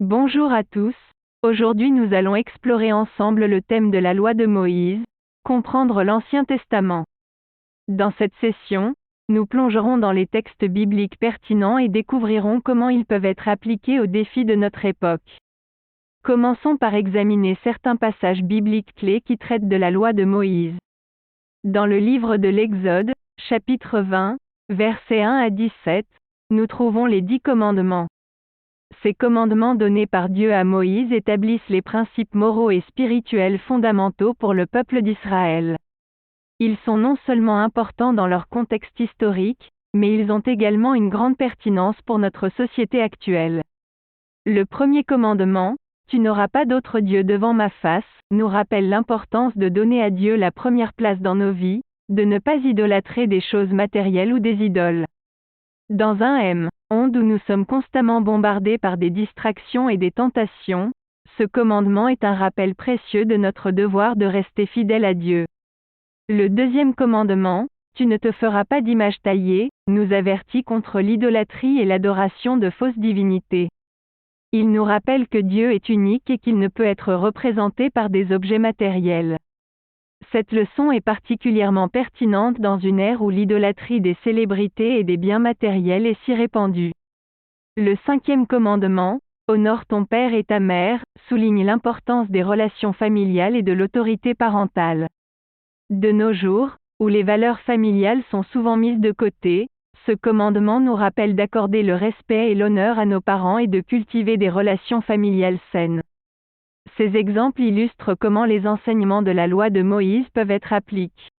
Bonjour à tous, aujourd'hui nous allons explorer ensemble le thème de la loi de Moïse, comprendre l'Ancien Testament. Dans cette session, nous plongerons dans les textes bibliques pertinents et découvrirons comment ils peuvent être appliqués aux défis de notre époque. Commençons par examiner certains passages bibliques clés qui traitent de la loi de Moïse. Dans le livre de l'Exode, chapitre 20, versets 1 à 17, nous trouvons les 10 commandements. Ces commandements donnés par Dieu à Moïse établissent les principes moraux et spirituels fondamentaux pour le peuple d'Israël. Ils sont non seulement importants dans leur contexte historique, mais ils ont également une grande pertinence pour notre société actuelle. Le premier commandement, « Tu n'auras pas d'autre Dieu devant ma face », nous rappelle l'importance de donner à Dieu la première place dans nos vies, de ne pas idolâtrer des choses matérielles ou des idoles. Dans un monde où nous sommes constamment bombardés par des distractions et des tentations, ce commandement est un rappel précieux de notre devoir de rester fidèle à Dieu. Le deuxième commandement, « Tu ne te feras pas d'image taillée », nous avertit contre l'idolâtrie et l'adoration de fausses divinités. Il nous rappelle que Dieu est unique et qu'il ne peut être représenté par des objets matériels. Cette leçon est particulièrement pertinente dans une ère où l'idolâtrie des célébrités et des biens matériels est si répandue. Le cinquième commandement, « Honore ton père et ta mère », souligne l'importance des relations familiales et de l'autorité parentale. De nos jours, où les valeurs familiales sont souvent mises de côté, ce commandement nous rappelle d'accorder le respect et l'honneur à nos parents et de cultiver des relations familiales saines. Ces exemples illustrent comment les enseignements de la loi de Moïse peuvent être appliqués.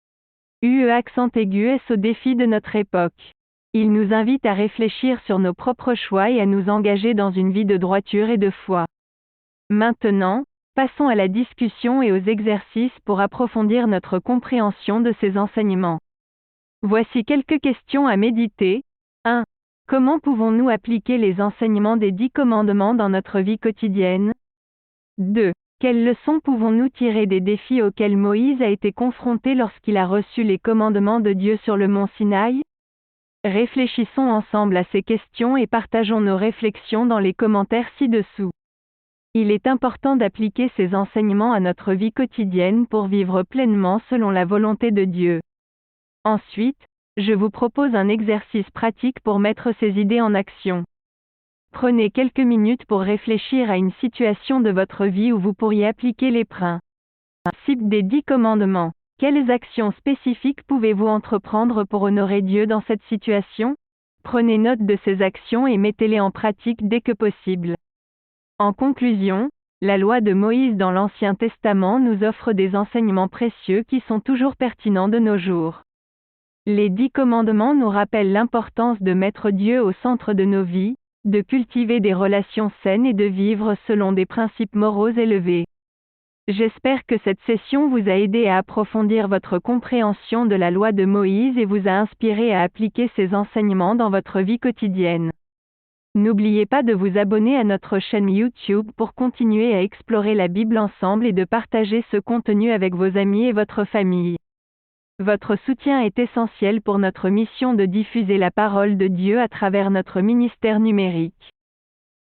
Accent aigu est au défi de notre époque. Il nous invite à réfléchir sur nos propres choix et à nous engager dans une vie de droiture et de foi. Maintenant, passons à la discussion et aux exercices pour approfondir notre compréhension de ces enseignements. Voici quelques questions à méditer. 1. Comment pouvons-nous appliquer les enseignements des 10 commandements dans notre vie quotidienne? 2. Quelles leçons pouvons-nous tirer des défis auxquels Moïse a été confronté lorsqu'il a reçu les commandements de Dieu sur le mont Sinaï? Réfléchissons ensemble à ces questions et partageons nos réflexions dans les commentaires ci-dessous. Il est important d'appliquer ces enseignements à notre vie quotidienne pour vivre pleinement selon la volonté de Dieu. Ensuite, je vous propose un exercice pratique pour mettre ces idées en action. Prenez quelques minutes pour réfléchir à une situation de votre vie où vous pourriez appliquer les principes des 10 commandements. Quelles actions spécifiques pouvez-vous entreprendre pour honorer Dieu dans cette situation? Prenez note de ces actions et mettez-les en pratique dès que possible. En conclusion, la loi de Moïse dans l'Ancien Testament nous offre des enseignements précieux qui sont toujours pertinents de nos jours. Les 10 commandements nous rappellent l'importance de mettre Dieu au centre de nos vies, de cultiver des relations saines et de vivre selon des principes moraux élevés. J'espère que cette session vous a aidé à approfondir votre compréhension de la loi de Moïse et vous a inspiré à appliquer ces enseignements dans votre vie quotidienne. N'oubliez pas de vous abonner à notre chaîne YouTube pour continuer à explorer la Bible ensemble et de partager ce contenu avec vos amis et votre famille. Votre soutien est essentiel pour notre mission de diffuser la parole de Dieu à travers notre ministère numérique.